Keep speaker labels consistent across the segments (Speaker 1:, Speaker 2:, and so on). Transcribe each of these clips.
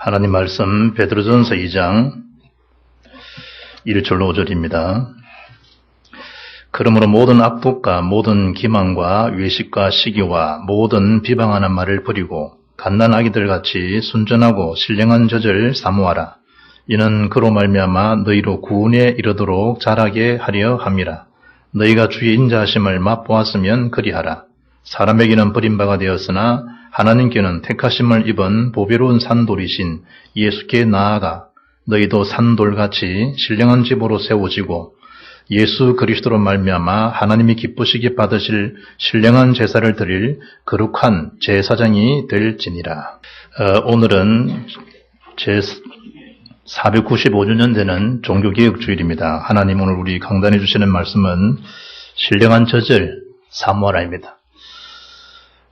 Speaker 1: 하나님 말씀 베드로전서 2장 1절로 5절입니다. 그러므로 모든 악독과 모든 기만과 외식과 시기와 모든 비방하는 말을 버리고 갓난아기들같이 순전하고 신령한 젖을 사모하라. 이는 그로 말미암아 너희로 구원에 이르도록 자라게 하려 함이라. 너희가 주의 인자하심을 맛보았으면 그리하라. 사람에게는 버림바가 되었으나 하나님께는 택하심을 입은 보배로운 산돌이신 예수께 나아가 너희도 산돌같이 신령한 집으로 세워지고 예수 그리스도로 말미암아 하나님이 기쁘시게 받으실 신령한 제사를 드릴 거룩한 제사장이 될지니라. 오늘은 제 495주년 되는 종교개혁주일입니다. 하나님 오늘 우리 강단해 주시는 말씀은 신령한 젖을 사모하라입니다.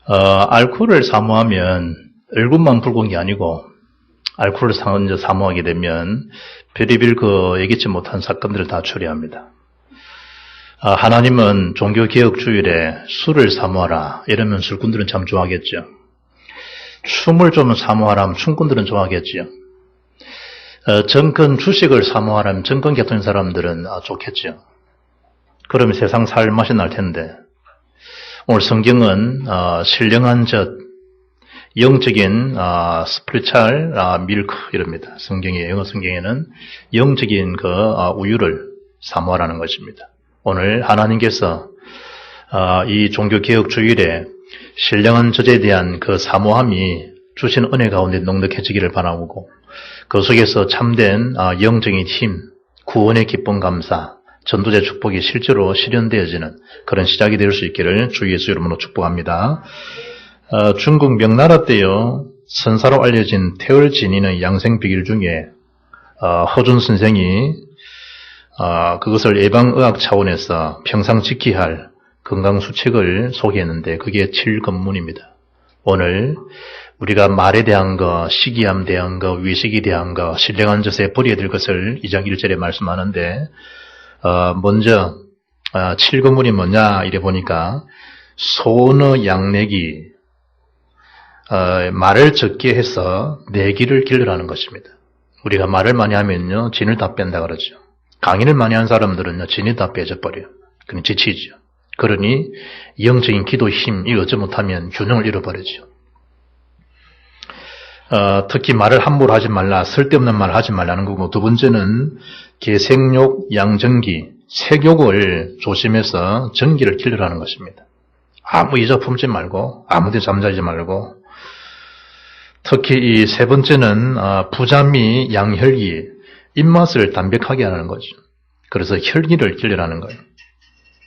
Speaker 1: 알코올을 사모하면 얼굴만 붉은 게 아니고 알코올을 사모하게 되면 별의별 예기치 못한 사건들을 다 처리합니다. 하나님은 종교개혁주일에 술을 사모하라 이러면 술꾼들은 참 좋아하겠죠. 춤을 좀 사모하라 하면 춤꾼들은 좋아하겠죠. 정권 주식을 사모하라 하면 정권 곁에 있는 사람들은 좋겠죠. 그러면 세상 살 맛이 날 텐데 오늘 성경은 신령한 젖, 영적인 스피리추얼 밀크 이럽니다. 영어 성경에는 영적인 우유를 사모하라는 것입니다. 오늘 하나님께서 이 종교개혁 주일에 신령한 젖에 대한 사모함이 주신 은혜 가운데 넉넉해지기를 바라고 그 속에서 참된 영적인 힘, 구원의 기쁨 감사, 전도제 축복이 실제로 실현되어지는 그런 시작이 될 수 있기를 주 예수 이름으로 축복합니다. 중국 명나라 때요 선사로 알려진 태얼진인의 양생비길 중에 허준 선생이 그것을 예방의학 차원에서 평상 지켜야 할 건강수칙을 소개했는데 그게 7건문입니다. 오늘 우리가 말에 대한 거, 시기함에 대한 거, 외식에 대한 거, 신령한 젖에 버려야 될 것을 2장 1절에 말씀하는데 먼저 7건문이 뭐냐 이래 보니까 소언의 양내기, 말을 적게 해서 내기를 길러라는 것입니다. 우리가 말을 많이 하면요 진을 다 뺀다 그러죠. 강의를 많이 한 사람들은요 진이 다 빼져버려요. 그냥 지치죠. 그러니 영적인 기도 힘 이거 얻지 못하면 균형을 잃어버리죠. 특히 말을 함부로 하지 말라, 쓸데없는 말 하지 말라는 거고, 두 번째는 개생욕, 양정기, 색욕을 조심해서 정기를 길러라는 것입니다. 아무 이자 품지 말고, 아무데 잠자지 말고, 특히 이 세 번째는 부자미, 양혈기, 입맛을 담백하게 하는 거죠. 그래서 혈기를 길러라는 거예요.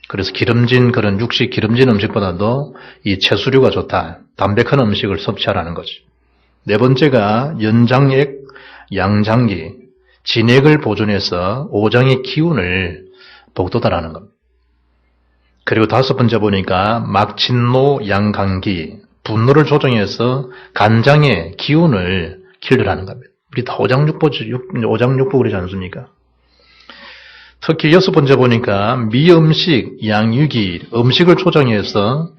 Speaker 1: 그래서 기름진 그런 육식, 기름진 음식보다도 이 채수류가 좋다, 담백한 음식을 섭취하라는 거죠. 네 번째가 연장액, 양장기, 진액을 보존해서 오장의 기운을 복돋아라는 겁니다. 그리고 다섯 번째 보니까 막진노, 양강기, 분노를 조정해서 간장의 기운을 길러라는 겁니다. 우리 다 오장육보 그러지 않습니까? 특히 여섯 번째 보니까 미음식, 양유기, 음식을 조정해서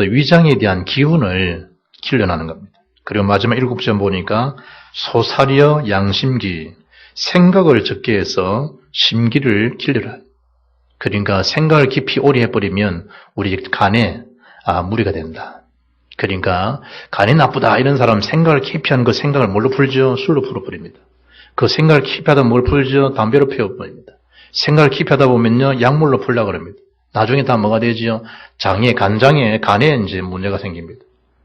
Speaker 1: 위장에 대한 기운을 길러나는 겁니다. 그리고 마지막 7점 보니까 소사려 양심기, 생각을 적게 해서 심기를 길러라. 그러니까 생각을 깊이 오래 해버리면 우리 간에 무리가 된다. 그러니까 간이 나쁘다 이런 사람 생각을 깊이 하는 그 생각을 뭘로 풀죠? 술로 풀어버립니다. 그 생각을 깊이 하다 뭘 풀죠? 담배로 피워버립니다. 생각을 깊이 하다 보면요 약물로 풀려고 합니다. 나중에 다 뭐가 되지요? 간에 이제 문제가 생깁니다.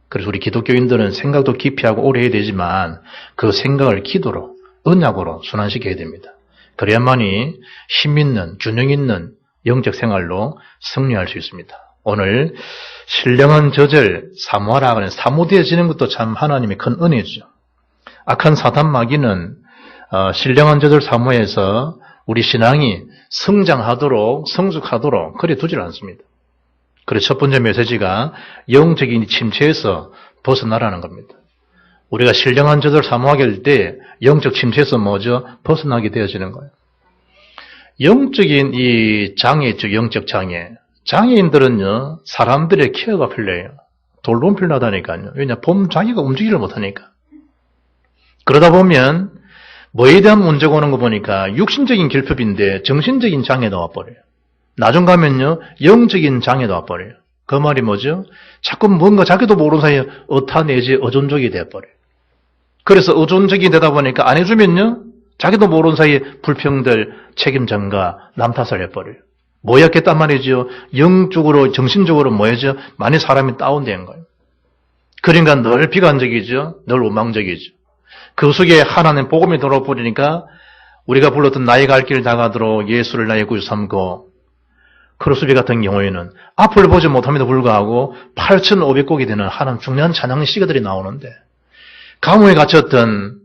Speaker 1: 그래서 우리 기독교인들은 생각도 깊이 하고 오래 해야 되지만 그 생각을 기도로, 언약으로 순환시켜야 됩니다. 그래야만이 힘 있는, 균형 있는 영적 생활로 승리할 수 있습니다. 오늘 신령한 젖을 사모하라 하는 사모되어지는 것도 참 하나님의 큰 은혜죠. 악한 사단 마귀는 신령한 젖을 사모해서 우리 신앙이 성숙하도록 그래 두질 않습니다. 그래서 첫 번째 메시지가 영적인 침체에서 벗어나라는 겁니다. 우리가 신령한 젖을 사모하게 될 때 영적 침체에서 벗어나게 되어지는 거예요. 영적인 이 장애 있죠, 영적 장애. 장애인들은요, 사람들의 케어가 필요해요. 돌봄 필요하다니까요. 왜냐, 자기가 움직이를 못하니까. 그러다 보면 뭐에 대한 문제가 오는 거 보니까 육신적인 결핍인데 정신적인 장애도 와버려요. 나중 가면요, 영적인 장애도 와버려요. 그 말이 뭐죠? 자꾸 뭔가 자기도 모르는 사이에 어타 내지 의존적이 돼버려요. 그래서 의존적이 되다 보니까 안 해주면요, 자기도 모르는 사이에 불평들, 책임 전가, 남 탓을 해버려요. 뭐였겠단 말이죠? 영적으로, 정신적으로 뭐였죠? 많이 사람이 다운된 거예요. 그러니까 늘 비관적이죠. 늘 원망적이죠. 그 속에 하나님 복음이 들어버리니까 우리가 불렀던 나의 갈 길 다가도록 예수를 나의 구주 삼고, 크로스비 같은 경우에는 앞을 보지 못함에도 불구하고 8,500곡이 되는 하나님 중요한 찬양 시가들이 나오는데, 감옥에 갇혔던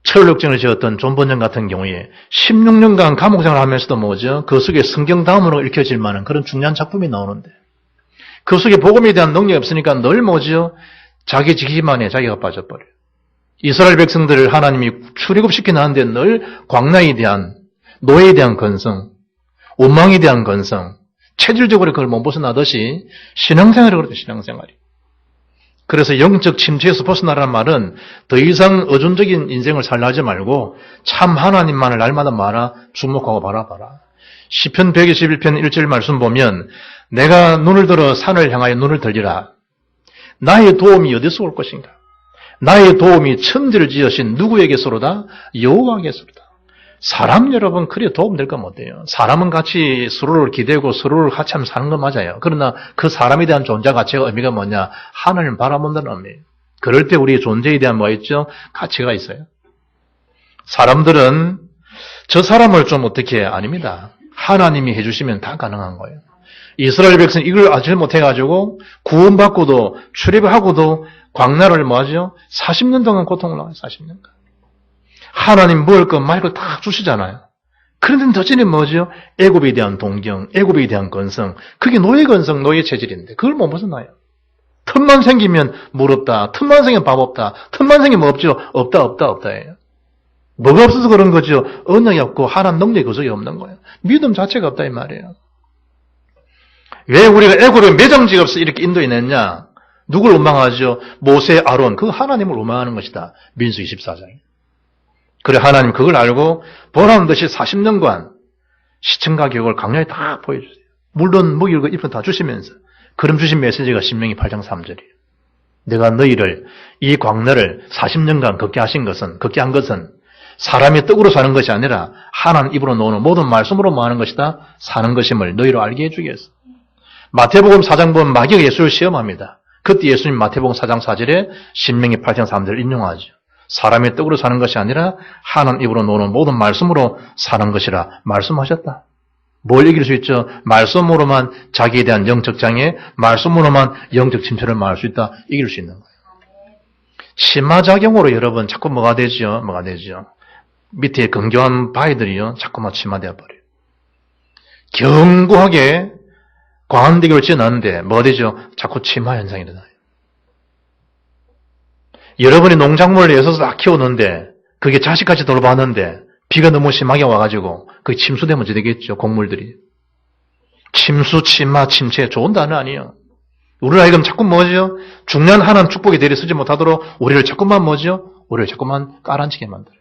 Speaker 1: 철력증을 지었던 존 번영 같은 경우에 16년간 감옥생활을 하면서도 뭐죠? 그 속에 성경 다음으로 읽혀질 만한 그런 중요한 작품이 나오는데, 그 속에 복음에 대한 능력이 없으니까 늘 뭐죠? 자기 지기만에 자기가 빠져버려요. 이스라엘 백성들을 하나님이 출애굽시키는 한데 늘 광야에 대한, 노예에 대한 건성, 원망에 대한 건성, 체질적으로 그걸 못 벗어나듯이 신앙생활이 그렇죠, 신앙생활이. 그래서 영적 침체에서 벗어나라는 말은 더 이상 의존적인 인생을 살라 하지 말고 참 하나님만을 날마다 말아 주목하고 바라봐라. 시편 121편 1절 말씀 보면 내가 눈을 들어 산을 향하여 눈을 들리라. 나의 도움이 어디서 올 것인가? 나의 도움이 천지를 지으신 누구에게서로다? 여호와에게서로다. 사람 여러분 그래 도움될 건 못해요. 사람은 같이 서로를 기대고 서로를 같이 하면 사는 건 맞아요. 그러나 그 사람에 대한 존재 가치가 의미가 뭐냐? 하나님을 바라본다는 의미예요. 그럴 때 우리의 존재에 대한 뭐 있죠? 가치가 있어요. 사람들은 저 사람을 좀 어떻게 아닙니다. 하나님이 해주시면 다 가능한 거예요. 이스라엘 백성이 이걸 알지 못해가지고 구원받고도 출애굽하고도 광야를 뭐하죠? 40년 동안 고통을 나와요. 40년간. 하나님 먹을 것 말 것 다 주시잖아요. 그런데 도전이 뭐죠? 애굽에 대한 동경, 애굽에 대한 건성. 그게 노예 건성, 노예 체질인데 그걸 못 벗어나요. 틈만 생기면 물 없다. 틈만 생기면 밥 없다. 틈만 생기면 뭐 없죠? 없다예요. 뭐가 없어서 그런 거죠? 언약이 없고 하나님 능력이 그 속에 없는 거예요. 믿음 자체가 없다 이 말이에요. 왜 우리가 애굽에 매장지가 없어 이렇게 인도해냈냐? 누굴 원망하죠? 모세, 아론. 그거 하나님을 원망하는 것이다. 민수 24장. 그래 하나님 그걸 알고 보라는 듯이 40년간 시청과 교육을 강렬히 다 보여주세요. 물론 먹일 거 입은 다 주시면서 그럼 주신 메시지가 신명기 8장 3절이에요. 내가 너희를 이 광야를 40년간 걷게 한 것은 사람의 떡으로 사는 것이 아니라 하나님 입으로 나오는 모든 말씀으로 뭐하는 것이다? 사는 것임을 너희로 알게 해주기 위해서. 마태복음 4장 보면 마귀가 예수를 시험합니다. 그때 예수님 마태복음 4장 4절에 신명기 8장 3절을 인용하죠. 사람의 떡으로 사는 것이 아니라 하나님 입으로 나오는 모든 말씀으로 사는 것이라 말씀하셨다. 뭘 이길 수 있죠? 말씀으로만 자기에 대한 영적 장애, 말씀으로만 영적 침체를 막을 수 있다. 이길 수 있는 거예요. 치마작용으로 여러분 자꾸 뭐가 되죠? 밑에 건조한 바위들이요. 자꾸만 치마되어 버려요. 견고하게 광안대교를 지어놨는데 뭐 되죠? 자꾸 치마 현상이 일어나요. 여러분이 농작물을 애써서 다 키우는데 그게 자식같이 돌봐왔는데 비가 너무 심하게 와가지고 그게 침수되면 어찌 되겠죠? 곡물들이. 침수, 치마, 침체 좋은 단어 아니에요. 우리를 하여금 자꾸 뭐죠? 중요한 하나님 축복이 되려 쓰지 못하도록 우리를 자꾸만 뭐죠? 우리를 자꾸만 깔아앉히게 만들어요.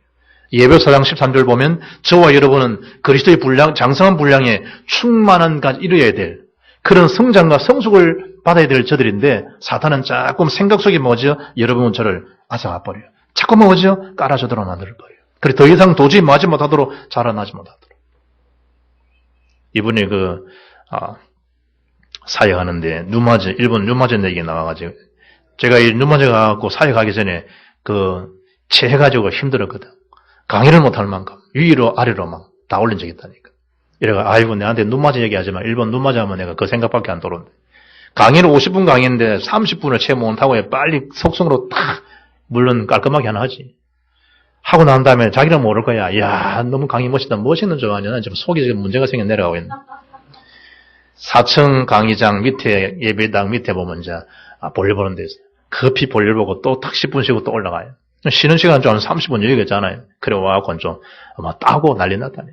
Speaker 1: 예배서 4장 13절 보면 저와 여러분은 그리스도의 분량, 장성한 분량에 충만한 까지 이루어야 될 그런 성장과 성숙을 받아야 될 저들인데 사탄은 자꾸 생각 속에 뭐죠? 여러분은 저를 앗아가버려요. 자꾸 뭐죠? 깔아주도록 만들어버려요. 그래 더 이상 도저히 맞지 못하도록 자라나지 못하도록. 이분이 사역하는데 일본 류마즈 얘기 나와가지고 제가 이 류마즈 가고 사역하기 전에 체해가지고 힘들었거든. 강의를 못할 만큼 위로 아래로 막 다 올린 적이 있다니까. 이래가 아이고 내한테 류마즈 얘기하지 마. 일본 류마즈 하면 내가 그 생각밖에 안 들어온대. 강의는 50분 강의인데 30분을 채 못하고 빨리 속성으로 딱 물론 깔끔하게 하나 하지. 하고 난 다음에 자기는 모를 거야. 야 너무 강의 멋있다. 멋있는 줄 아냐. 난 지금 속에 지금 문제가 생겨 내려가고 있네. 4층 강의장 밑에 예배당 밑에 보면 이제 볼일 보는 데 있어요. 급히 볼일 보고 또 딱 10분 쉬고 또 올라가요. 쉬는 시간 좀 한 30분 여유가 있잖아요. 그래 와갖고 좀 아마 따고 난리 났다니.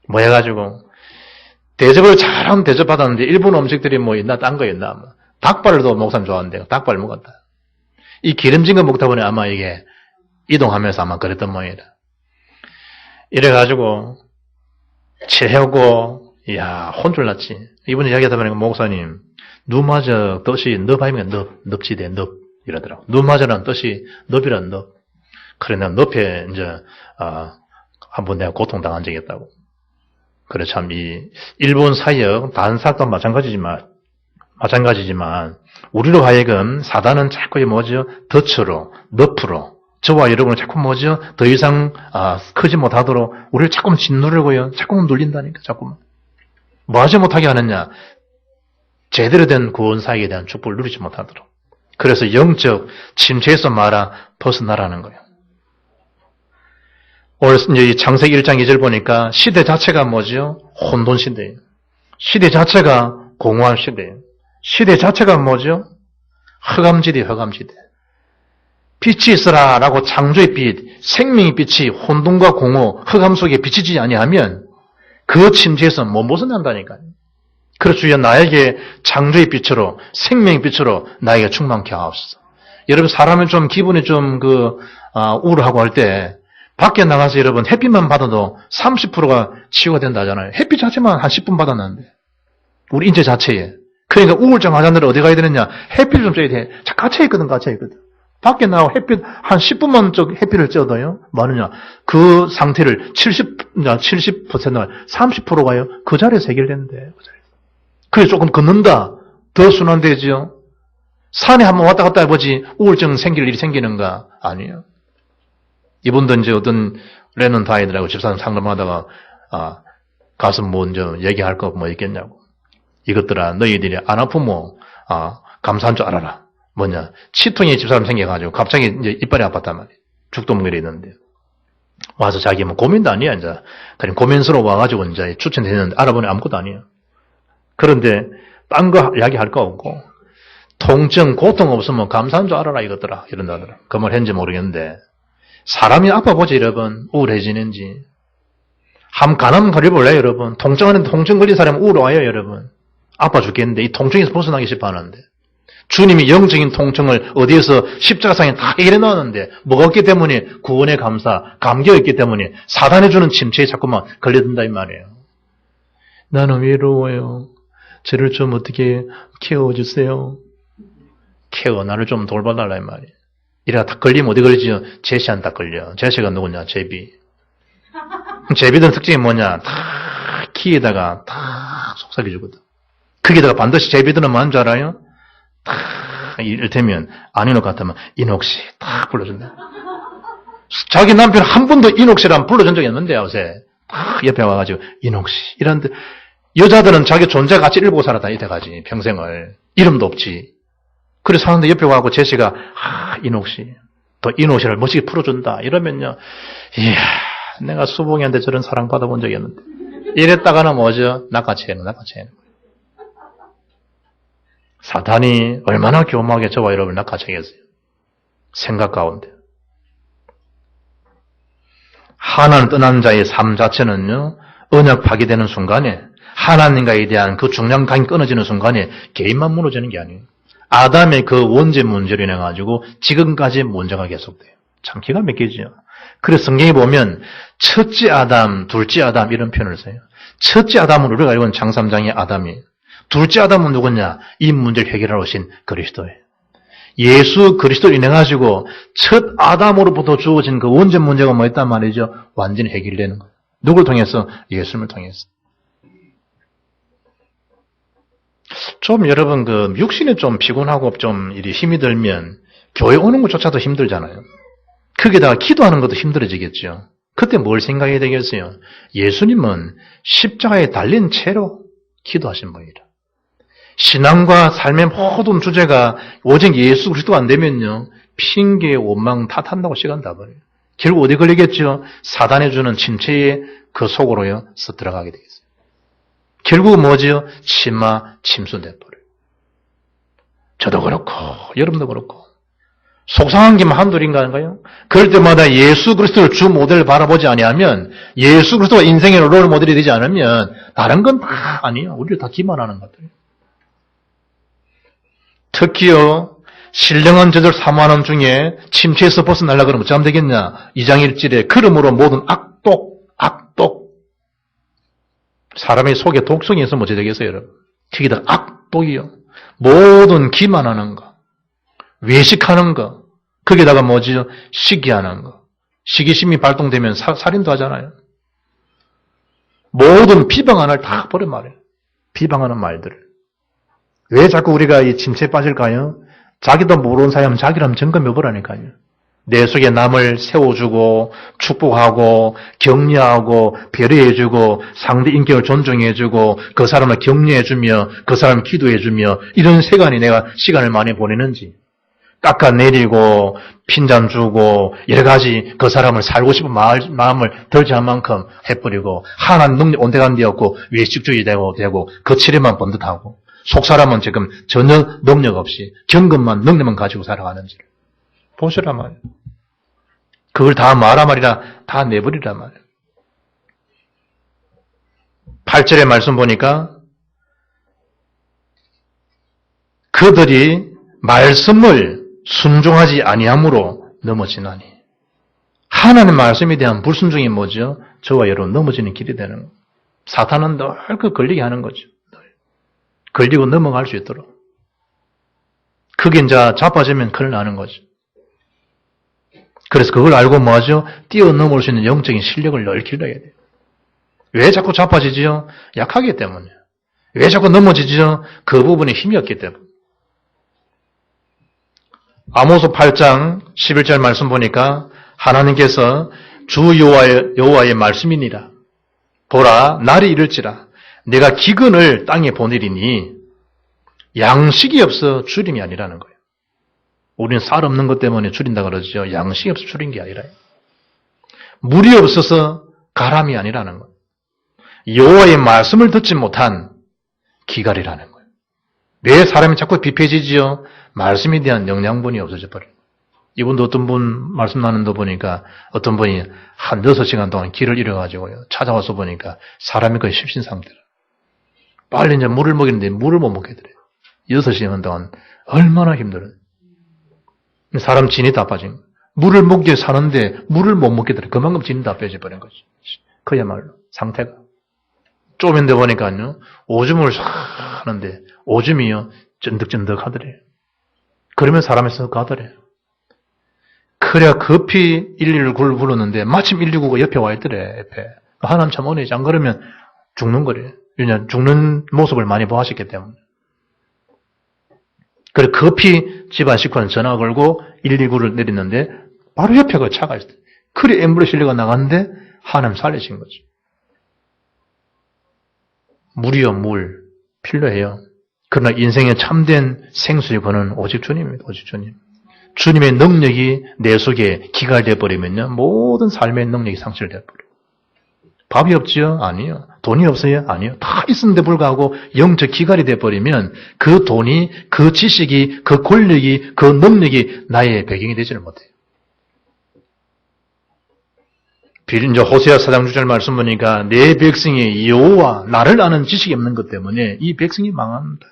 Speaker 1: 뭐 해가지고 대접을 잘하면 대접받았는데 일본 음식들이 뭐 있나 딴 거 있나 닭발도 목사님 좋아하는데 닭발 먹었다. 이 기름진 거 먹다 보니 아마 이게 이동하면서 아마 그랬던 모양이다. 이래가지고 채하고 이야 혼쭐 났지. 이분이 이야기하다 보니까 목사님 누마저 뜻이 넙아니면 넙지대 넙 이러더라고. 누마저라는 뜻이 넙이란 넙. 그래 내가 넙에 이제 한번 내가 고통당한 적이 있다고. 그래 참 이 일본 사역 다른 사역도 마찬가지지만 우리로 하여금 사단은 자꾸 뭐죠 덫으로 넙으로 저와 여러분을 자꾸 뭐죠 더 이상 크지 못하도록 우리를 자꾸만 짓누르고요 자꾸만 눌린다니까 자꾸만 뭐 하지 못하게 하느냐 제대로 된 구원 사역에 대한 축복을 누리지 못하도록 그래서 영적 침체에서 벗어나라는 거예요. 오늘 이제 창세기 1장 2절 보니까 시대 자체가 뭐죠? 혼돈 시대예요. 시대 자체가 공허한 시대예요. 시대 자체가 뭐죠? 흑암지대. 빛이 있으라라고 창조의 빛, 생명의 빛이 혼돈과 공허, 흑암 속에 비치지 아니하면 그 침체에서 못 벗어난다니까요. 그래서 주여 나에게 창조의 빛으로, 생명의 빛으로 나에게 충만케 하옵소서. 여러분 사람은 좀 기분이 좀 우울하고 할 때 밖에 나가서 여러분 햇빛만 받아도 30%가 치유가 된다잖아요. 햇빛 자체만 한 10분 받았는데 우리 인체 자체에. 그러니까 우울증 환자들은 어디 가야 되느냐? 햇빛을 좀 쬐야 돼. 갇혀있거든. 밖에 나가고 햇빛 한 10분만 햇빛을 쬐어도요. 뭐하느냐? 그 상태를 70%가 30%가요. 그 자리에서 해결되는데. 그래서 조금 걷는다. 더 순환되지요. 산에 한번 왔다 갔다 해보지 우울증 생길 일이 생기는가? 아니에요. 이분도 이제 어떤 레넌 다이들하고 집사람 상담하다가 가서 먼저 얘기할 거 뭐 있겠냐고. 이것들아 너희들이 안 아프면 감사한 줄 알아라. 뭐냐 치통이 집사람 생겨가지고 갑자기 이제 이빨이 아팠단 말이에요. 죽도 먹으려 있는데 와서 자기 뭐 고민도 아니야 이제 그냥 고민스러워 와가지고 이제 추천했는데 알아보니 아무것도 아니에요. 그런데 딴 거 이야기할 거 없고 통증 고통 없으면 감사한 줄 알아라 이것들아 이런다더라. 그 말 했는지 모르겠는데 사람이 아파보지 여러분 우울해지는지 함 간암 걸려볼래요 여러분. 통증하는데 통증 걸린 사람은 우울해요 여러분. 아파 죽겠는데 이 통증에서 벗어나기 싶어 하는데 주님이 영적인 통증을 어디에서 십자가상에 다 해결해 놨는데 뭐가 없기 때문에 구원의 감사 감격이 있기 때문에 사단이 주는 침체에 자꾸만 걸려든다 이 말이에요. 나는 외로워요. 저를 좀 어떻게 키워주세요. 나를 좀 돌봐달라 이 말이에요. 이래가 딱 걸리면 어디 걸리지? 제시한테 딱 걸려. 제시가 누구냐? 제비. 제비들 특징이 뭐냐? 다 키에다가 다 속삭여주거든. 거기다가 반드시 제비들은 뭐하는 줄 알아요? 다 이를테면 안인옥 같으면 인옥씨 딱 불러준다. 자기 남편 한 번도 인옥씨랑 불러준 적이 없는데 요새 딱 옆에 와가지고 인옥씨 이런데 여자들은 자기 존재 가치 일보고 살았다 이때까지 평생을 이름도 없지. 그래서 사는데 옆에 와고 제시가 인옥씨 또 인옥씨를 멋지게 풀어준다 이러면요 이야 내가 수봉이한테 저런 사랑 받아본 적이 없는데 이랬다가는 뭐죠? 낚아채는 사탄이 얼마나 교묘하게 저와 여러분을 낚아채겠어요. 생각 가운데 하나님 떠난 자의 삶 자체는요 언약 파기되는 순간에 하나님과에 대한 그 중요한 관계 끊어지는 순간에 개인만 무너지는 게 아니에요. 아담의 그 원죄 문제로 인해 가지고 지금까지 문제가 계속돼요. 참 기가 막히죠. 그래서 성경에 보면 첫째 아담, 둘째 아담 이런 표현을 써요. 첫째 아담은 우리가 알고 있는 장삼장의 아담이에요. 둘째 아담은 누구냐? 이 문제를 해결하러 오신 그리스도예요. 예수 그리스도를 인해 가지고 첫 아담으로부터 주어진 그 원죄 문제가 뭐였단 말이죠? 완전히 해결되는 거예요. 누굴 통해서? 예수님을 통해서. 좀 여러분 육신이 좀 피곤하고 좀 일이 힘이 들면 교회 오는 것조차도 힘들잖아요. 거기다가 기도하는 것도 힘들어지겠죠. 그때 뭘 생각해야 되겠어요? 예수님은 십자가에 달린 채로 기도하신 분이라. 신앙과 삶의 모든 주제가 오직 예수 그리스도가 안 되면요 핑계, 원망 탓한다고 시간 다 버려요. 결국 어디 걸리겠죠? 사단이 주는 침체의 그 속으로요 들어가게 되겠어요. 결국 뭐지요? 침순돼버려요. 저도 그렇고 여러분도 그렇고 속상한 게 한둘인가요? 그럴 때마다 예수 그리스도를 주 모델을 바라보지 아니하면 예수 그리스도가 인생의 롤 모델이 되지 않으면 다른 건 다 아니에요. 우리를 다 기만하는 것들이에요. 특히요 신령한 저들 사모하는 중에 침체에서 벗어나려고 그러면 어쩌면 되겠냐? 2장 1절에 그러므로 모든 악독. 사람의 속에 독성이 있으면 어찌 되겠어요, 여러분? 특히나 악독이요. 모든 기만하는 거, 외식하는 거, 거기다가 뭐지요? 시기하는 거. 시기심이 발동되면 살인도 하잖아요. 모든 비방하는 다 버려 말이에요. 비방하는 말들을. 왜 자꾸 우리가 이 침체에 빠질까요? 자기도 모르는 사람은 자기를 점검해보라니까요. 내 속에 남을 세워주고 축복하고 격려하고 배려해주고 상대 인격을 존중해주고 그 사람을 격려해주며 그 사람을 기도해주며 이런 세간에 내가 시간을 많이 보내는지 깎아내리고 핀잔 주고 여러 가지 그 사람을 살고 싶은 마음을 덜지 한 만큼 해버리고 하나님 능력 온데간데 없고 외식주의 되고 거칠에만 번듯하고 속 사람은 지금 전혀 능력 없이 경건만 능력만 가지고 살아가는지를 보시란 말이에요. 그걸 다 말아 말이라 다 내버리란 말이에요. 8절의 말씀 보니까 그들이 말씀을 순종하지 아니함으로 넘어지나니. 하나님 말씀에 대한 불순종이 뭐죠? 저와 여러분 넘어지는 길이 되는 거예요. 사탄은 늘 그 걸리게 하는 거죠. 걸리고 넘어갈 수 있도록. 그게 이제 자빠지면 큰일 나는 거죠. 그래서 그걸 알고 뭐하죠? 뛰어넘을 수 있는 영적인 실력을 늘 길러야 돼요. 왜 자꾸 자빠지지요? 약하기 때문에. 왜 자꾸 넘어지지요? 그 부분에 힘이 없기 때문에. 아모스 8장 11절 말씀 보니까 하나님께서 주 여호와의 말씀이니라. 보라, 날이 이를지라. 내가 기근을 땅에 보내리니 양식이 없어 줄임이 아니라는 거예요. 우리는 쌀 없는 것 때문에 줄인다 그러죠. 양식이 없어 줄인 게 아니라 물이 없어서 가람이 아니라는 거예요. 여호와의 말씀을 듣지 못한 기갈이라는 거예요. 왜 사람이 자꾸 비폐지지요? 말씀에 대한 영양분이 없어져 버려요. 이분도 어떤 분 말씀 나누는 거 보니까 어떤 분이 한 6시간 동안 길을 잃어가지고요. 찾아와서 보니까 사람이 거의 십신 상태라. 빨리 이제 물을 먹이는데 물을 못 먹게 되더래요. 6시간 동안 얼마나 힘들어요. 사람 진이 다 빠진 거예요. 물을 먹게 사는데 물을 못 먹게 되더래요. 그만큼 진이 다 빼져 버린 거죠. 그야말로 상태가. 쪼맨데 보니까요. 오줌을 싹 하는데 오줌이요. 쫀득쫀득 하더래요. 그러면 사람에서 가더래요. 그래야 급히 119를 불렀는데 마침 119가 옆에 와 있더래. 옆에. 하나님 참 은혜지. 안 그러면 죽는 거래요. 왜냐하면 죽는 모습을 많이 보았기 때문에. 그래 급히 집안 식구는 전화 걸고 119를 내렸는데 바로 옆에 그 차가 있어요. 그래 앰뷸런스 실려가 나갔는데 하나님 살리신 거죠. 물이요 물 필요해요. 그러나 인생의 참된 생수의 권은 오직 주님입니다. 오직 주님. 주님의 능력이 내 속에 기갈돼 버리면요 모든 삶의 능력이 상실돼 버려요. 밥이 없지요? 아니요. 돈이 없어요? 아니요. 다 있는데 불구하고 영적 기갈이 돼 버리면 그 돈이, 그 지식이, 그 권력이, 그 능력이 나의 배경이 되지를 못해요. 이제 호세아 4장 6절 말씀 보니까 내 백성이 여호와 나를 아는 지식이 없는 것 때문에 이 백성이 망합니다.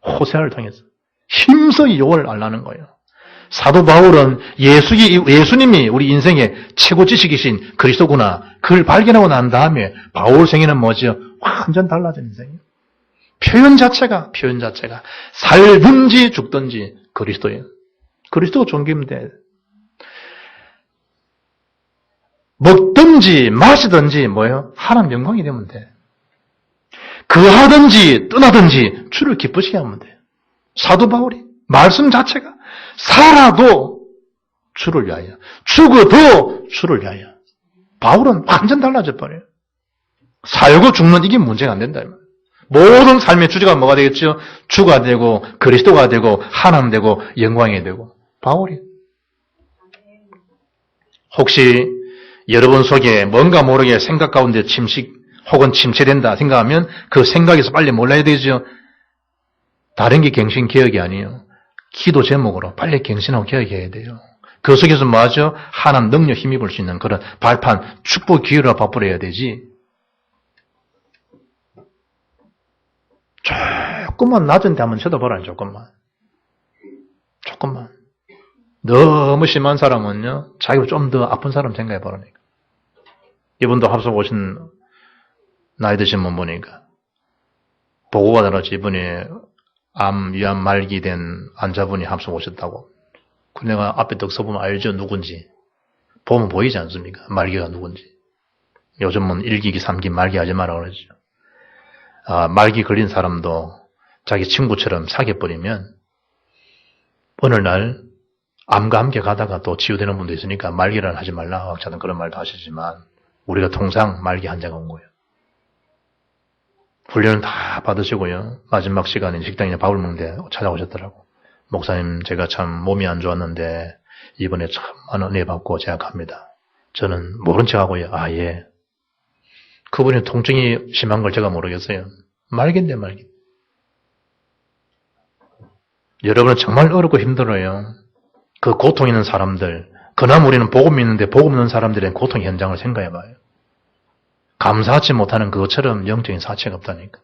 Speaker 1: 호세아를 통해서 힘써 여호와를 알라는 거예요. 사도 바울은 예수님이 우리 인생의 최고 지식이신 그리스도구나 그걸 발견하고 난 다음에 바울 생애는 뭐죠? 완전 달라진 인생이에요. 표현 자체가 살든지 죽든지 그리스도예요. 그리스도가 존귀면 돼. 먹든지 마시든지 뭐예요? 하나님 영광이 되면 돼. 그하든지 떠나든지 주를 기쁘시게 하면 돼. 사도 바울이 말씀 자체가 살아도 주를 위하여 죽어도 주를 위하여. 바울은 완전 달라져 버려요. 살고 죽는 이게 문제가 안 된다. 모든 삶의 주제가 뭐가 되겠죠? 주가 되고 그리스도가 되고 하나님 되고 영광이 되고. 바울이 혹시 여러분 속에 뭔가 모르게 생각 가운데 침식 혹은 침체된다 생각하면 그 생각에서 빨리 몰라야 되죠. 다른 게 갱신 개혁이 아니에요. 기도 제목으로 빨리 갱신하고 개혁해야 돼요. 그 속에서 뭐하죠? 하나님 능력 힘입을 수 있는 그런 발판 축복 기회로 바꾸려야 되지. 조금만 낮은 데 한번 쳐다보라. 조금만. 조금만. 너무 심한 사람은요, 자기보다 좀 더 아픈 사람 생각해 보라니까. 이분도 합숙 오신 나이 드신 분 보니까 보고가 들었지. 이분이 암, 위암 말기 된 환자분이 합숙 오셨다고. 그 내가 앞에 딱 서보면 알죠, 누군지. 보면 보이지 않습니까? 말기가 누군지. 요즘은 1기기, 3기 말기 하지 마라 그러죠. 말기 걸린 사람도 자기 친구처럼 사귀어버리면 어느 날 암과 함께 가다가 또 치유되는 분도 있으니까 말기를 하지 말라. 학자는 그런 말도 하시지만 우리가 통상 말기 환자가 온 거예요. 훈련을 다 받으시고요. 마지막 시간에 식당에 밥을 먹는데 찾아오셨더라고. 목사님, 제가 참 몸이 안 좋았는데 이번에 참 많은 은혜 받고 제가 갑니다. 저는 모른 척하고요. 예. 그분이 통증이 심한 걸 제가 모르겠어요. 말기인데 말기. 여러분은 정말 어렵고 힘들어요. 그 고통 있는 사람들, 그나마 우리는 복음 있는데 복음 없는 사람들의 고통 현장을 생각해봐요. 감사하지 못하는 그것처럼 영적인 사체가 없다니까.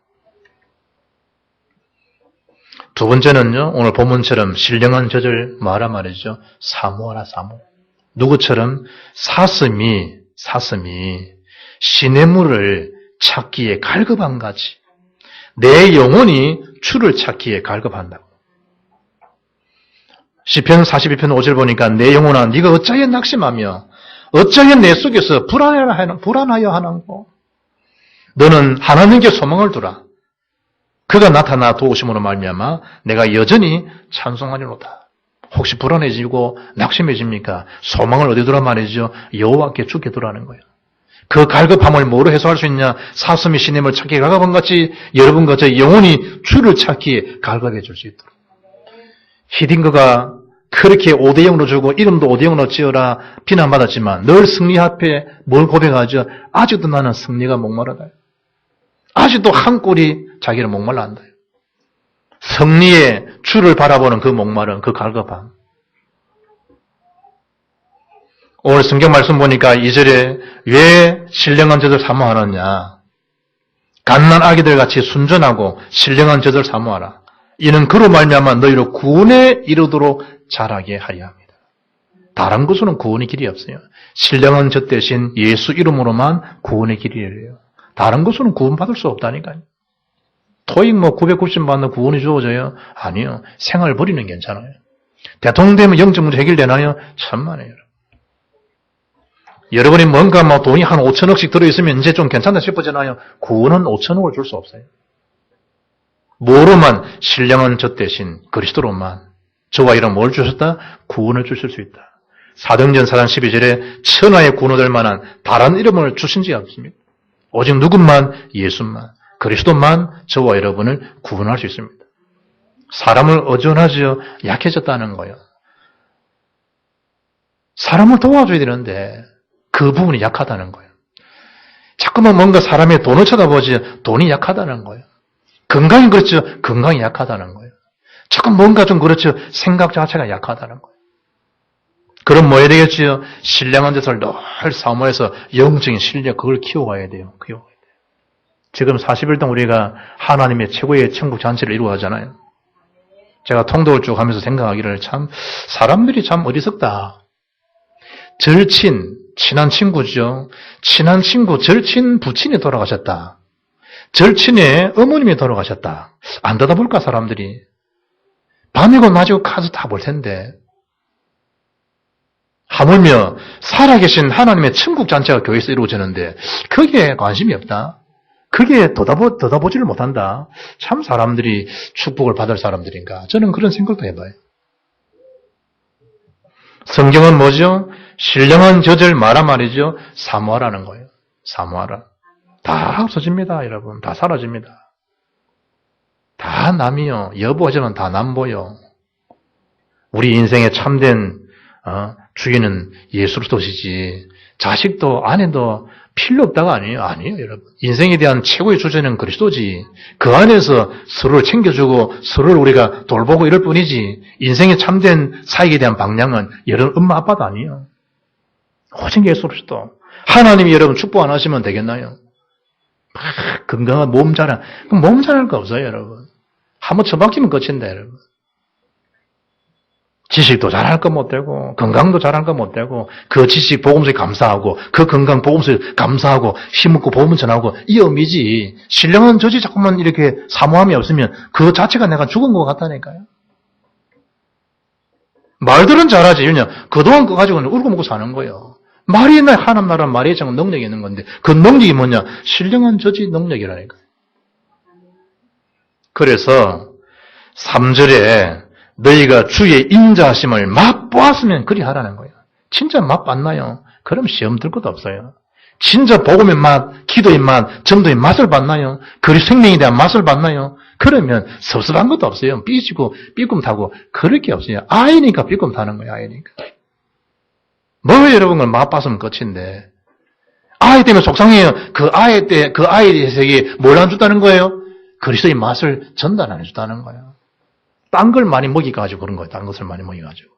Speaker 1: 두 번째는요, 오늘 본문처럼 신령한 젖을 뭐하라 말이죠? 사모하라, 사모. 누구처럼? 사슴이 시냇물을 찾기에 갈급한 같이 내 영혼이 주를 찾기에 갈급한다고. 시편 42편 5절 보니까 내 영혼아 네가 어찌하여 낙심하며 어찌하여 내 속에서 불안하여 하는고. 너는 하나님께 소망을 두라. 그가 나타나 도우심으로 말미암아 내가 여전히 찬송하리로다. 혹시 불안해지고 낙심해집니까? 소망을 어디 두라 말이죠? 여호와께 주께 두라는 거예요. 그 갈급함을 뭐로 해소할 수 있냐? 사슴이 시냇을 찾기에 갈급한 같이 여러분과 저 영혼이 주를 찾기에 갈급해질 수 있도록. 히딩크가 그렇게 5대0으로 주고 이름도 5대0으로 지어라 비난받았지만 늘 승리 앞에 뭘 고백하죠? 아직도 나는 승리가 목마르다. 아직도 한 꼴이 자기를 목말라 한다. 승리의 주를 바라보는 그 목마름, 그 갈급함. 오늘 성경 말씀 보니까 2절에 왜 신령한 젖을 사모하느냐. 갓난 아기들 같이 순전하고 신령한 젖을 사모하라. 이는 그로 말미암아 너희로 구원에 이르도록 자라게 하려 합니다. 다른 것으로는 구원의 길이 없어요. 신령한 젖 대신 예수 이름으로만 구원의 길이래요. 다른 것으로는 구원받을 수 없다니까요. 토익 990 받는 구원이 주어져요? 아니요. 생활 버리는 괜찮아요. 대통령 되면 영적 문제 해결되나요? 천만에요. 여러분이 뭔가 돈이 한 5천억씩 들어있으면 이제 좀 괜찮다 싶어지나요? 구원은 5천억을 줄 수 없어요. 뭐로만? 신령한 젖 대신 그리스도로만. 저와 이런 뭘 주셨다? 구원을 주실 수 있다. 사도행전 4장 12절에 천하의 구원 얻을 만한 다른 이름을 주신 지 없습니다. 오직 누군만? 예수만. 그리스도만 저와 여러분을 구원할 수 있습니다. 사람을 의존하죠. 약해졌다는 거예요. 사람을 도와줘야 되는데 그 부분이 약하다는 거예요. 자꾸만 뭔가 사람의 돈을 쳐다보지 돈이 약하다는 거예요. 건강이 그렇죠. 건강이 약하다는 거예요. 자꾸 뭔가 좀 그렇죠. 생각 자체가 약하다는 거예요. 그럼 뭐 해야 되겠지요? 신령한 젖을 늘 사모해서 영적인 실력 그걸 키워가야 돼요. 지금 40일 동안 우리가 하나님의 최고의 천국 잔치를 이루어가잖아요. 제가 통독을 쭉 하면서 생각하기를 참 사람들이 참 어리석다. 친한 친구죠. 친한 친구, 절친 부친이 돌아가셨다. 절친의 어머님이 돌아가셨다. 안 닫아볼까 사람들이. 밤이고 낮이고 가서 다 볼 텐데. 하물며 살아계신 하나님의 천국 잔치가 교회에서 이루어지는데 거기에 관심이 없다. 그게 덧다보지를 못한다. 참 사람들이 축복을 받을 사람들인가. 저는 그런 생각도 해봐요. 성경은 뭐죠? 신령한 젖을 말하 말이죠. 사모하라는 거예요. 사모하라. 다 없어집니다, 여러분. 다 사라집니다. 다 남이요. 여보하지만 다 남보요. 우리 인생의 참된 주인은 예수 그리스도시지. 자식도 아내도 필요 없다가 아니에요. 아니에요, 여러분. 인생에 대한 최고의 주제는 그리스도지. 그 안에서 서로를 챙겨주고 서로를 우리가 돌보고 이럴 뿐이지. 인생의 참된 사역에 대한 방향은 여러분 엄마 아빠도 아니에요. 오직 예수 그리스도. 하나님이 여러분 축복 안 하시면 되겠나요? 건강한 몸 자랑. 몸 자랑할 거 없어요, 여러분. 한번 처박히면 끝인다, 여러분. 지식도 잘할 것 못 되고 건강도 잘할 것 못 되고 그 지식 복음서에 감사하고 그 건강 복음서에 감사하고 힘먹고 복음 전하고 이 의미지 신령한 저지 자꾸만 이렇게 사모함이 없으면 그 자체가 내가 죽은 것 같다니까요. 말들은 잘하지. 왜냐 그동안 그거 가지고는 울고 먹고 사는 거예요. 말이 있나 하나님 나라 말이 참 능력이 있는 건데 그 능력이 뭐냐 신령한 저지 능력이라니까요. 그래서 3절에 너희가 주의 인자하심을 맛보았으면 그리 하라는 거예요. 진짜 맛봤나요? 그럼 시험 들 것도 없어요. 진짜 복음의 맛, 기도의 맛, 전도의 맛을 봤나요? 그리스도 생명에 대한 맛을 봤나요? 그러면 섭섭한 것도 없어요. 삐지고 삐꿈 타고 그럴 게 없어요. 아이니까 삐꿈 타는 거예요. 아이니까. 뭐 여러분은 맛봤으면 끝인데 아이 때문에 속상해요. 그 아이의 세계에 뭘 안 줬다는 거예요? 그리스도의 맛을 전달 안 해줬다는 거예요. 딴 걸 많이 먹여가지고 그런 거예요. 딴 것을 많이 먹여가지고.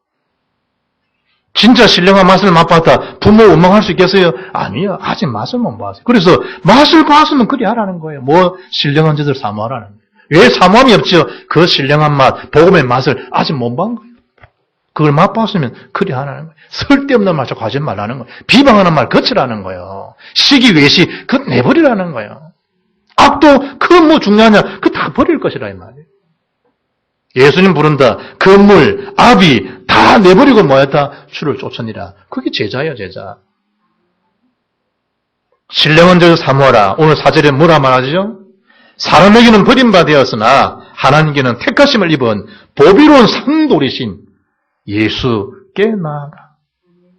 Speaker 1: 진짜 신령한 맛을 맛봤다. 부모 원망할 수 있겠어요? 아니요. 아직 맛을 못 봤어요. 그래서 맛을 봤으면 그리 하라는 거예요. 뭐 신령한 짓을 사모하라는 거예요. 왜 사모함이 없죠? 그 신령한 맛, 복음의 맛을 아직 못 본 거예요. 그걸 맛봤으면 그리 하라는 거예요. 쓸데없는 말 자꾸 하지 말라는 거예요. 비방하는 말 거치라는 거예요. 시기 외시 그거 내버리라는 거예요. 악도 그 뭐 중요하냐? 그거 다 버릴 것이라 이 말이에요. 예수님 부른다. 건물, 아비 다 내버리고 뭐였다? 주를 쫓으니라. 그게 제자예요, 제자. 신령한 자를 사모하라. 오늘 4절에 뭐라 말하죠? 사람에게는 버림받았으나 하나님께는 택하심을 입은 보비로운 상돌이신 예수께 나아가.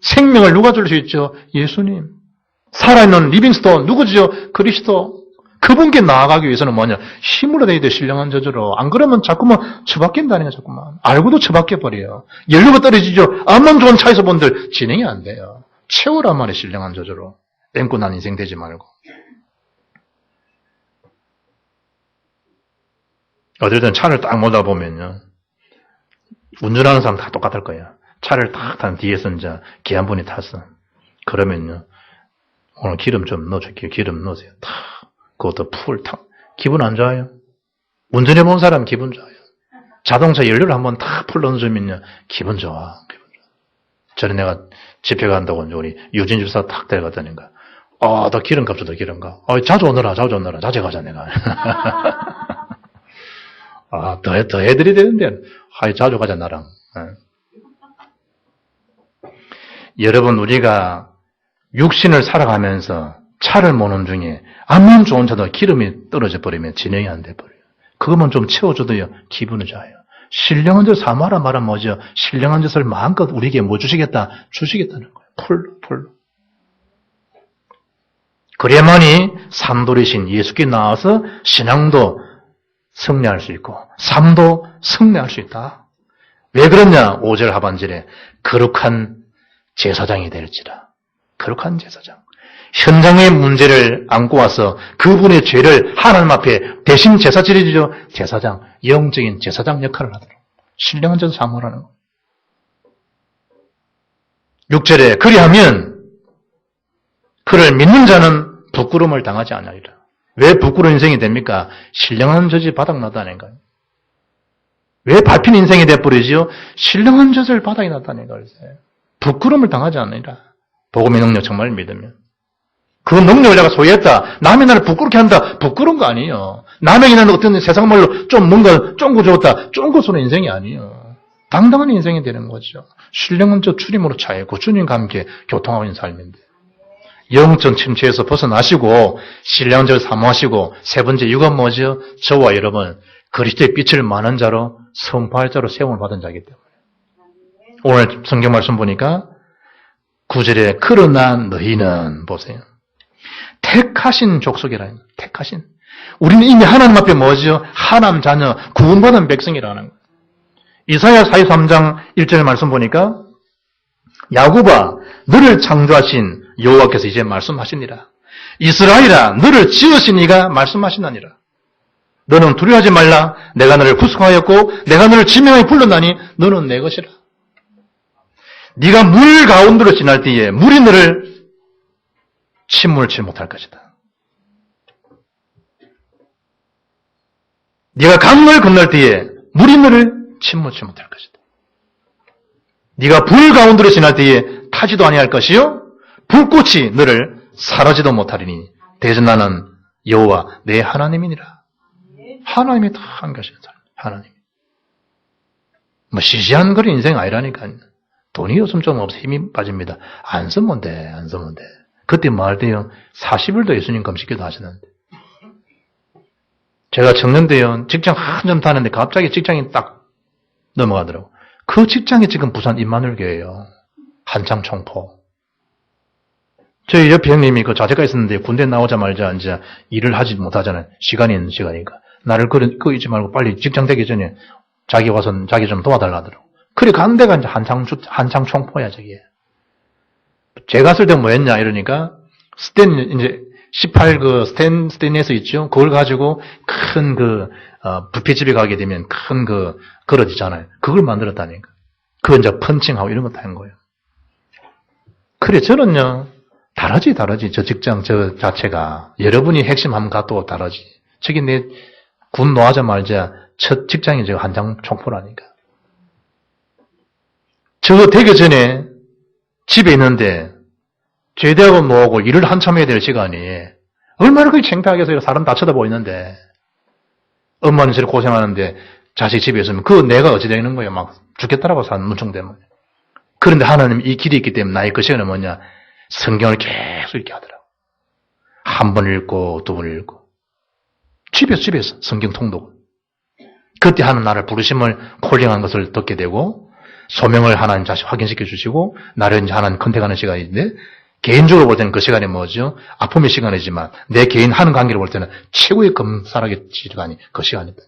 Speaker 1: 생명을 누가 줄 수 있죠? 예수님. 살아있는 리빙스톤 누구죠? 그리스도. 그분께 나아가기 위해서는 뭐냐? 힘을 얻어야 돼, 신령한 저주로. 안 그러면 자꾸만 처박힌다는 거야, 자꾸만. 알고도 처박혀버려요. 연료가 떨어지죠? 암만 좋은 차에서 본들 진행이 안 돼요. 채우란 말이에요, 신령한 저주로. 땜고 난 인생 되지 말고. 어쨌든 차를 딱 몰다 보면요. 운전하는 사람 다 똑같을 거예요. 차를 딱 탄 뒤에서 이제 개 한 분이 탔어. 그러면요. 오늘 기름 좀 넣어줄게요. 기름 넣으세요. 탁. 그것도 풀 탁. 기분 안 좋아요? 운전해본 사람 기분 좋아요. 자동차 연료를 한번 탁 풀 넣어주면요. 기분 좋아. 전에 내가 집회 간다고 우리 유진 주사 탁 데려갔다니까. 너 기름값 줘도 기름값. 자주 오너라. 자주 가자, 내가. 더 해드려야 되는데. 자주 가자, 나랑. 여러분, 우리가 육신을 살아가면서 차를 모는 중에 암만 좋은 차도 기름이 떨어져 버리면 진행이 안 돼 버려요. 그것만 좀 채워줘도요, 기분이 좋아요. 신령한 짓 사모하라 말하면 뭐죠? 신령한 짓을 마음껏 우리에게 뭐 주시겠다? 주시겠다는 거예요. 풀로. 그래야만이 삼돌이신 예수께 나와서 신앙도 승리할 수 있고 삶도 승리할 수 있다. 왜 그러냐? 5절 하반절에 거룩한 제사장이 될지라. 거룩한 제사장. 현장의 문제를 안고 와서 그분의 죄를 하나님 앞에 대신 제사 지내주죠. 제사장, 영적인 제사장 역할을 하도록. 신령한 자도 사모하라는 거. 6절에 그리하면 그를 믿는 자는 부끄러움을 당하지 않으리라. 왜 부끄러운 인생이 됩니까? 신령한 젖이 바닥나다니까요. 왜 밟힌 인생이 돼버리지요? 신령한 젖을 바닥이 났다니까요. 부끄러움을 당하지 않으리라. 복음의 능력 정말 믿으면. 그 능력을 내가 소유했다. 남이 나를 부끄럽게 한다. 부끄러운 거 아니에요. 남에게 나는 어떤 세상 말로 좀 뭔가 쫑고 줬다. 쫑고서는 인생이 아니에요. 당당한 인생이 되는 거죠. 신령한 저 주님으로 차이고 주님과 함께 교통하고 있는 삶인데. 영적 침체에서 벗어나시고 신령한 자를 사모하시고 세 번째 이유가 뭐죠? 저와 여러분 그리스도의 빛을 많은 자로 선포할 자로 세움을 받은 자이기 때문에. 오늘 성경 말씀 보니까 9절에 그러나 너희는 보세요. 택하신 족속이라는 거예요. 택하신. 우리는 이미 하나님 앞에 뭐죠? 하나님 자녀, 구원받은 백성이라는 거예요. 이사야 43장 1절 말씀 보니까 야곱아 너를 창조하신 여호와께서 이제 말씀하시니라. 이스라엘아 너를 지으신 이가 말씀하시나니라. 너는 두려워하지 말라. 내가 너를 구속하였고 내가 너를 지명하여 불렀나니 너는 내 것이라. 네가 물 가운데로 지날 때에 물이 너를 침몰치 못할 것이다. 네가 강을 건널 때에 물이 너를 침몰치 못할 것이다. 네가 불 가운데로 지날 때에 타지도 아니할 것이요 불꽃이 너를 사라지도 못하리니 대전 나는 여호와 내 하나님이니라. 하나님이 다 한 것이야. 하나님. 뭐 시시한 그런 인생 아니라니까요. 돈이 없으면 좀 없어 힘이 빠집니다. 안 쓰면 돼. 안 쓰면 돼. 그때 뭐 할 때요. 40일도 예수님 금식기도 하시는데. 제가 청년대요. 직장 한참 타는데 갑자기 직장이 딱 넘어가더라고. 그 직장이 지금 부산 임마누엘교회예요. 한창 총포. 저희 옆에 형님이 그 자제가 있었는데 군대 나오자마자 이제 일을 하지 못하잖아요. 시간이 있는 시간이니까. 나를 그거 잊지 말고 빨리 직장 되기 전에 자기 와서 자기 좀 도와달라 하더라고. 그래 간 데가 이제 한창 총포야 저게. 제가 갔을 때 뭐 했냐 이러니까 이제 18 그 스테인레스 있죠. 그걸 가지고 큰 뷔페집에 가게 되면 큰 그릇 있잖아요. 그걸 만들었다니까. 그거 이제 펀칭하고 이런 거 다 한 거예요. 그래 저는요. 다르지. 저 직장 저 자체가. 여러분이 핵심 한번 가도 다르지. 저기 내 군 놓아자마자 첫 직장이 저 한창 총포라니까. 저거 되기 전에 집에 있는데 제대하고 뭐하고 일을 한참 해야 될 시간이 얼마나 그렇게 창피하겠어요. 사람 다 쳐다보고 있는데 엄마는 저렇게 고생하는데 자식 집에 있으면 그거 내가 어찌 되는 거예요. 막 죽겠다라고 사는 문청되면. 그런데 하나님 이 길이 있기 때문에 나의 그 시간은 뭐냐. 성경을 계속 읽게 하더라고. 한 번 읽고 두 번 읽고 집에서 성경 통독. 그때 하는 나를 부르심을 콜링한 것을 듣게 되고 소명을 하나님 다시 확인시켜 주시고 나를 이제 하나님 컨택하는 시간인데 개인적으로 볼 때는 그 시간이 뭐죠? 아픔의 시간이지만 내 개인 하는 관계를 볼 때는 최고의 검사라기 시간이 그 시간이다.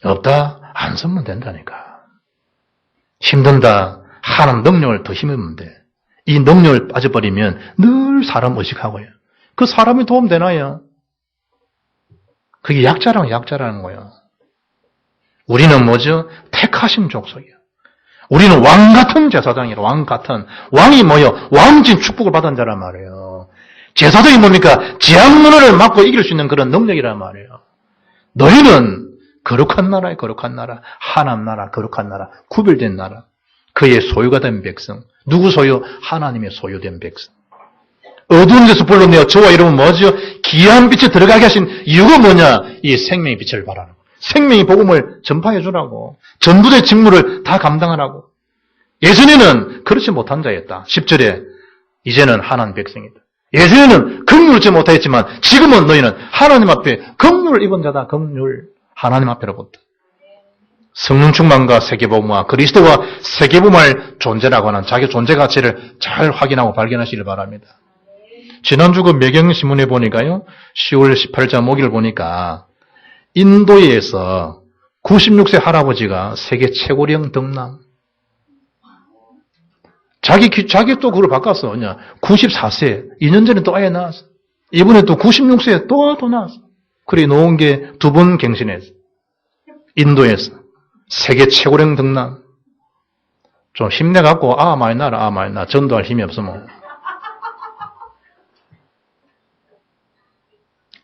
Speaker 1: 없다? 안 쓰면 된다니까. 힘든다. 하나님 능력을 더 힘으면 돼. 이 능력을 빠져버리면 늘 사람 의식하고요. 그 사람이 도움 되나요? 그게 약자라는 거예요. 우리는 뭐죠? 택하신 족속이야. 우리는 왕 같은 제사장이라, 왕 같은. 왕이 뭐요? 왕진 축복을 받은 자란 말이에요. 제사장이 뭡니까? 지향문을 막고 이길 수 있는 그런 능력이란 말이에요. 너희는 거룩한 나라에 거룩한 나라, 하나님 나라, 거룩한 나라, 구별된 나라. 그의 소유가 된 백성. 누구 소유? 하나님의 소유된 백성. 어두운 데서 불러내어 저와 이러면 뭐죠? 귀한 빛에 들어가게 하신 이유가 뭐냐? 이 생명의 빛을 바라는 거. 생명의 복음을 전파해 주라고. 전부의 직무를 다 감당하라고. 예전에는 그렇지 못한 자였다. 10절에 이제는 하나님 백성이다. 예전에는 긍휼을 얻지 못했지만 지금은 너희는 하나님 앞에 긍휼을 입은 자다. 긍휼. 하나님 앞에로부터. 성령 충만과 세계복음화, 그리스도와 세계복음화의 존재라고 하는 자기 존재 가치를 잘 확인하고 발견하시길 바랍니다. 지난주 그 매경신문에 보니까요. 10월 18일 목요일 보니까 인도에서 96세 할아버지가 세계 최고령 등남. 자기 또 그걸 바꿨어. 그냥 94세. 2년 전에 또 아예 나왔어. 이번에 또 96세에 또 나왔어. 그래 놓은 게 두 번 갱신했어. 인도에서. 세계 최고령 등남. 좀 힘내갖고, 많이 나라. 전도할 힘이 없으면.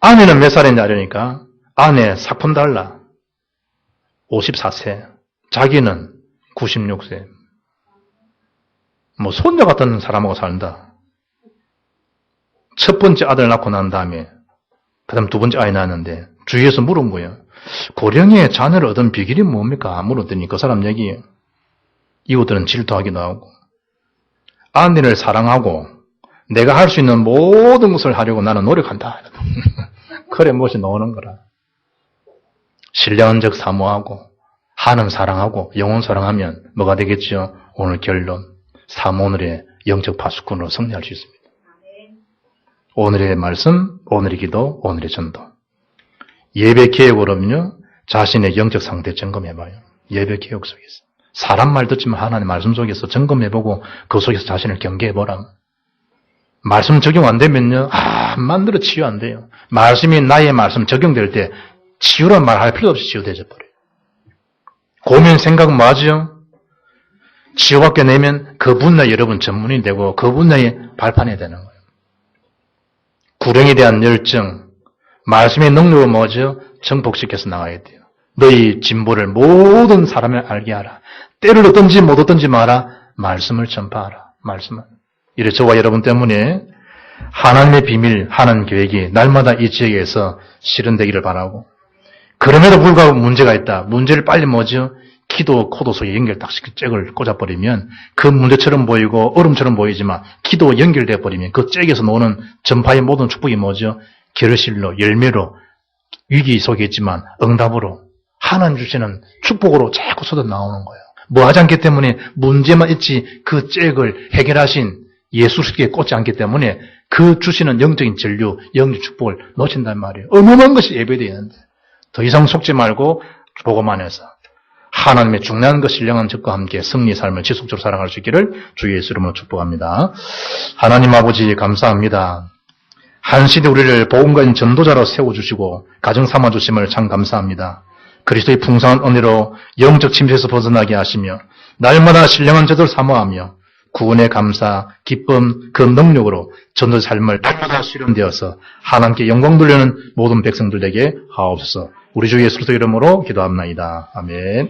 Speaker 1: 아내는 몇 살인지 아려니까, 아내 사푼 달라. 54세. 자기는 96세. 뭐, 손자 같은 사람하고 산다. 첫 번째 아들 낳고 난 다음에, 그 다음 두 번째 아이 낳았는데, 주위에서 물은 거예요. 고령의 자녀를 얻은 비결이 뭡니까? 물었더니 그 사람 얘기예요. 이웃들은 질투하기도 하고, 아내를 사랑하고, 내가 할 수 있는 모든 것을 하려고 나는 노력한다. 그래, 무엇이 나오는 거라. 신령한 적 사모하고, 하는 사랑하고, 영혼 사랑하면 뭐가 되겠죠? 오늘 결론. 오늘의 영적 파수꾼으로 승리할 수 있습니다. 오늘의 말씀, 오늘의 기도, 오늘의 전도. 예배 개혁으로는요, 자신의 영적 상태 점검해봐요. 예배 개혁 속에서. 사람 말 듣지만 하나님 말씀 속에서 점검해보고 그 속에서 자신을 경계해보라. 말씀 적용 안 되면요, 만들어 치유 안 돼요. 말씀이 나의 말씀 적용될 때 치유란 말 할 필요 없이 치유되져 버려요. 고민 생각 맞죠? 치유받게 내면 그 분야에 여러분 전문이 되고 그 분야에 발판이 되는 거예요. 구령에 대한 열정, 말씀의 능력을 뭐죠? 정복시켜서 나가야 돼요. 너희 진보를 모든 사람에 알게 하라. 때를 얻든지 못 얻든지 마라. 말씀을 전파하라. 말씀을. 이래 저와 여러분 때문에 하나님의 비밀, 하나님 계획이 날마다 이 지역에서 실현되기를 바라고, 그럼에도 불구하고 문제가 있다. 문제를 빨리 뭐죠? 기도 코도 속에 연결 딱 시켜 잭을 꽂아버리면 그 문제처럼 보이고 얼음처럼 보이지만 기도 연결돼 버리면 그 잭에서 나오는 전파의 모든 축복이 뭐죠? 결실로, 열매로, 위기 속에 있지만 응답으로 하나님 주시는 축복으로 자꾸 쏟아 나오는 거예요. 뭐 하지 않기 때문에 문제만 있지 그 잭을 해결하신 예수께 꽂지 않기 때문에 그 주시는 영적인 전류, 영적 축복을 놓친단 말이에요. 어마어마한 것이 예배되는데 더 이상 속지 말고 보고만 해서 하나님의 중요한 것 신령한 적과 함께 승리의 삶을 지속적으로 살아갈 수 있기를 주 예수 이름으로 축복합니다. 하나님 아버지 감사합니다. 한 시대 우리를 복음가인 전도자로 세워주시고 가정 삼아주심을 참 감사합니다. 그리스도의 풍성한 은혜로 영적 침체에서 벗어나게 하시며 날마다 신령한 제도를 사모하며 구원의 감사, 기쁨, 그 능력으로 전도의 삶을 날마다 실현되어서 하나님께 영광 돌리는 모든 백성들에게 하옵소서. 우리 주 예수 그리스도 이름으로 기도합나이다. 아멘.